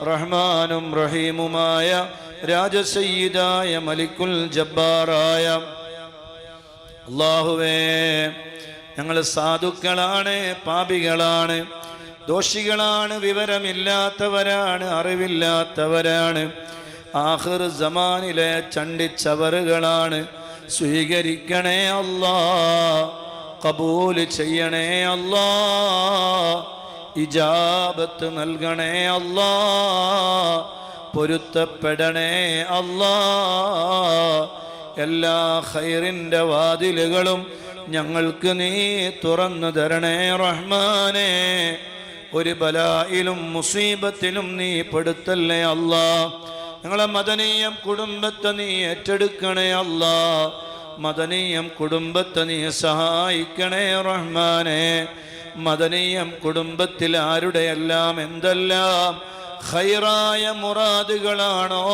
റഹ്മാനും റഹീമുമായ രാജസയ്യിദായ മലിക്കുൽ ജബ്ബാറായ അല്ലാഹുവേ, ഞങ്ങൾ സാധുക്കളാണ്, പാപികളാണ്, ദോഷികളാണ്, വിവരമില്ലാത്തവരാണ്, അറിവില്ലാത്തവരാണ്, ആഖിർ സമാനിലെ ചണ്ടിച്ചവറുകളാണ്. സ്വീകരിക്കണേ അല്ലാ, കബൂൽ ചെയ്യണേ അല്ലാ, ഇജാബത്ത് നൽകണേ അല്ലാ, പൊരുത്തപ്പെടണേ അല്ലാ. എല്ലാ ഖൈറിൻ്റെ വാതിലുകളും ഞങ്ങൾക്ക് നീ തുറന്നു തരണേ റഹ്മാനേ. ഒരു ബലായിലും മുസീബത്തിലും നീ പെടുത്തല്ലേ അല്ലാ. ഞങ്ങളെ മദനീയം കുടുംബത്തെ നീ ഏറ്റെടുക്കണേ അല്ലാ. മദനീയം കുടുംബത്തെ നീ സഹായിക്കണേ റഹ്മാനേ. മദനീയം കുടുംബത്തിൽ ആരുടെയെല്ലാം എന്തെല്ലാം ഖൈറായ മുറാദുകളാണോ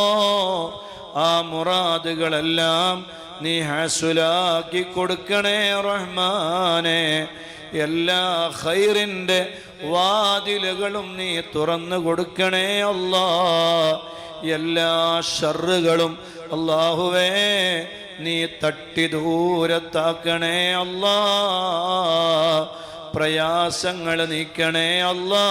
ആ മുറാദുകളെല്ലാം നീ ഹാസുലാക്കി കൊടുക്കണേ റഹ്മാനേ. എല്ലാ ഖൈറിൻ്റെ വാതിലുകളും നീ തുറന്നു കൊടുക്കണേ അല്ലാ. എല്ലാ ഷർറുകളും അല്ലാഹുവേ നീ തട്ടി ദൂരത്താക്കണേ അല്ലാ. പ്രയാസങ്ങൾ നീക്കണേ അല്ലാ.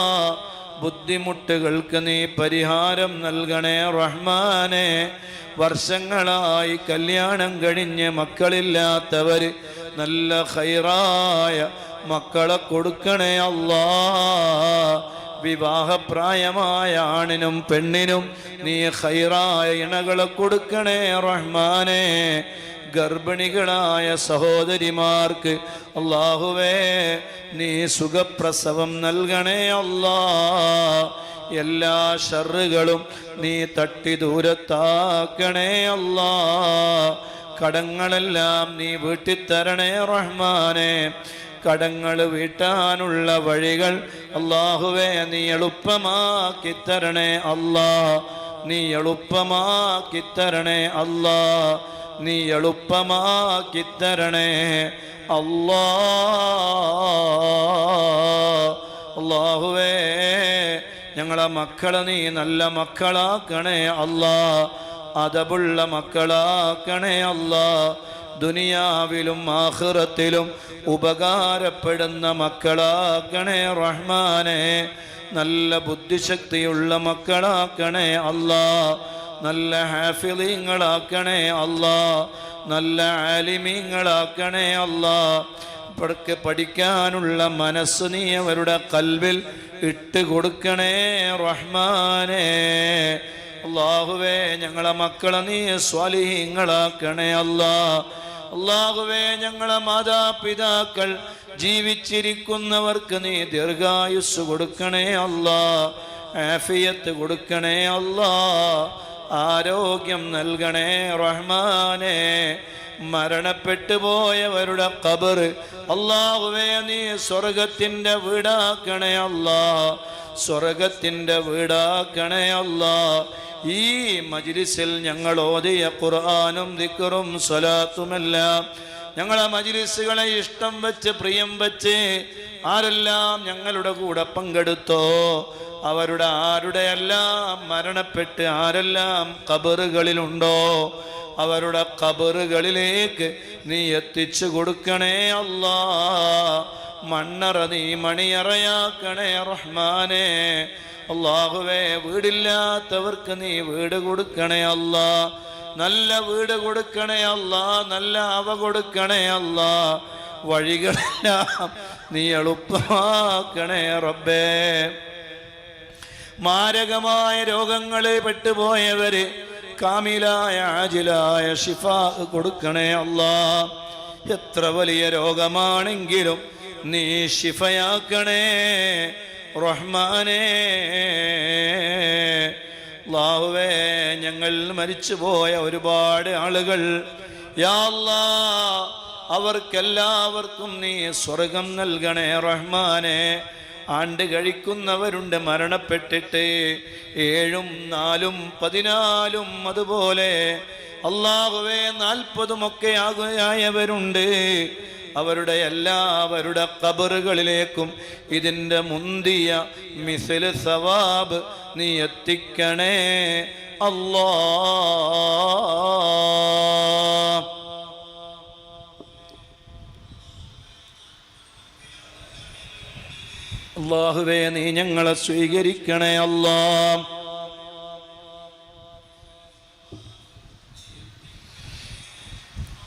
ബുദ്ധിമുട്ടുകൾക്ക് നീ പരിഹാരം നൽകണേ റഹ്മാനേ. വർഷങ്ങളായി കല്യാണം കഴിഞ്ഞ് മക്കളില്ലാത്തവർ നല്ല ഖൈറായ മക്കളെ കൊടുക്കണേ അല്ലാ. വിവാഹപ്രായമായ ആണിനും പെണ്ണിനും നീ ഖൈറായ ഇണകളെ കൊടുക്കണേ റഹ്മാനേ. ഗർഭിണികളായ സഹോദരിമാർക്ക് അല്ലാഹുവേ നീ സുഖപ്രസവം നൽകണേ അല്ലാ. എല്ലാ ഷർറുകളും നീ തട്ടി ദൂരത്താക്കണേ അല്ലാ. കടങ്ങളെല്ലാം നീ വീട്ടിത്തരണേ റഹ്മാനേ. കടങ്ങൾ വീട്ടാനുള്ള വഴികൾ അല്ലാഹുവേ നീ എളുപ്പമാക്കി തരണേ അല്ലാ. നീ എളുപ്പമാക്കി തരണേ അല്ലാ. നീ എളുപ്പമാക്കി തരണേ അല്ലാ. അല്ലാഹുവേ ഞങ്ങളെ മക്കളെ നീ നല്ല മക്കളാക്കണേ അല്ലാ. അദബുള്ള മക്കളാക്കണേ അല്ലാ. ദുനിയാവിലും ആഖിറത്തിലും ഉപകാരപ്പെടുന്ന മക്കളാക്കണേ റഹ്മാനേ. നല്ല ബുദ്ധിശക്തിയുള്ള മക്കളാക്കണേ അല്ലാ. നല്ല ഹാഫിളീങ്ങളാക്കണേ അല്ലാ. നല്ല ആലിമീങ്ങളാക്കണേ അല്ലാ. പഠിക്കാനുള്ള മനസ്സ് നീ അവരുടെ ഖൽബിൽ ഇട്ട് കൊടുക്കണേ റഹ്മാനേ. അല്ലാഹുവേ ഞങ്ങളെ മക്കളെ നീ സ്വാലിഹീങ്ങളാക്കണേ അല്ലാ. അല്ലാഹുവേ ഞങ്ങളെ മാതാപിതാക്കൾ ജീവിച്ചിരിക്കുന്നവർക്ക് നീ ദീർഘായുസ് കൊടുക്കണേ അല്ലാ. ആഫിയത്ത് കൊടുക്കണേ അല്ലാ. ആരോഗ്യം നൽകണേ റഹ്മാനേ. മരണപ്പെട്ടു പോയവരുടെ ഖബർ അല്ലാഹുവേ നീ സ്വർഗത്തിൻ്റെ വീടാക്കണേ അല്ലാ. സ്വർഗത്തിൻ്റെ വീടാക്കണേ അല്ലാ. ഈ മജ്ലിസിൽ ഞങ്ങൾ ഓതിയ ഖുർആനും ദിക്റും സ്വലാത്തുമെല്ലാം ഞങ്ങളെ മജ്ലിസുകളെ ഇഷ്ടം വെച്ച് പ്രിയം വെച്ച് ആരെല്ലാം ഞങ്ങളുടെ കൂടെ പങ്കെടുത്തോ അവരുടെ ആരുടെയെല്ലാം മരണപ്പെട്ട് ആരെല്ലാം ഖബറുകളിലുണ്ടോ അവരുടെ ഖബറുകളിലേക്ക് നീ എത്തിച്ചു കൊടുക്കണേ അല്ലാ. മണ്ണറ നീ മണിയറയാക്കണേ റഹ്മാനേ. അല്ലാഹുവേ വീടില്ലാത്തവർക്ക് നീ വീട് കൊടുക്കണേ അല്ലാ. നല്ല വീട് കൊടുക്കണേ അല്ലാ. നല്ല അവ കൊടുക്കണേ അല്ലാ. വഴികളെല്ലാം നീ എളുപ്പമാക്കണേ റബ്ബേ. മാരകമായ രോഗങ്ങളെ പെട്ടുപോയവര് കാമിലായ ആജിലായ ശിഫാ കൊടുക്കണേ അല്ലാ. എത്ര വലിയ രോഗമാണെങ്കിലും നീ ശിഫയാക്കണേ റഹ്മാനേ. അല്ലാഹുവേ ഞങ്ങൾ മരിച്ചുപോയ ഒരുപാട് ആളുകൾ യാ അല്ലാഹ് അവർക്കെല്ലാവർക്കും നീ സ്വർഗം നൽകണേ റഹ്മാനേ. ആണ്ട് കഴിക്കുന്നവരുണ്ട് മരണപ്പെട്ടിട്ട് 7, 4, 14 അതുപോലെ അല്ലാഹുവേ 40 ആയവരുണ്ട്. അവരുടെ ഖബറുകളിലേക്കും ഇതിൻ്റെ മുന്തിയ മിസ്ല സവാബ് നീ എത്തിക്കണേ അല്ലാ. അല്ലാഹുവേ നീ ഞങ്ങളെ സ്വീകരിക്കണേ അല്ലാ.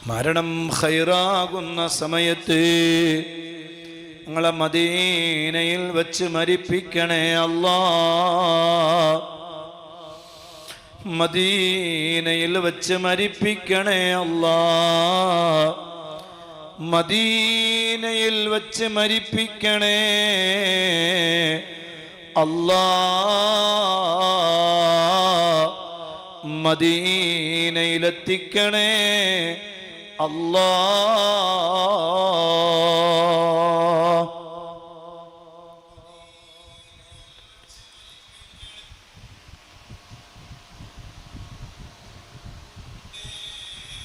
മരണം ഖൈറാകുന്ന സമയത്ത് ഞങ്ങളെ മദീനയിൽ വെച്ച് മരിപ്പിക്കണേ അല്ലാ. മദീനയിൽ വെച്ച് മരിപ്പിക്കണേ അല്ലാ. മദീനയിൽ വെച്ച് മരിപ്പിക്കണേ അല്ലാ. മദീനയിലെത്തിക്കണേ അല്ലാ.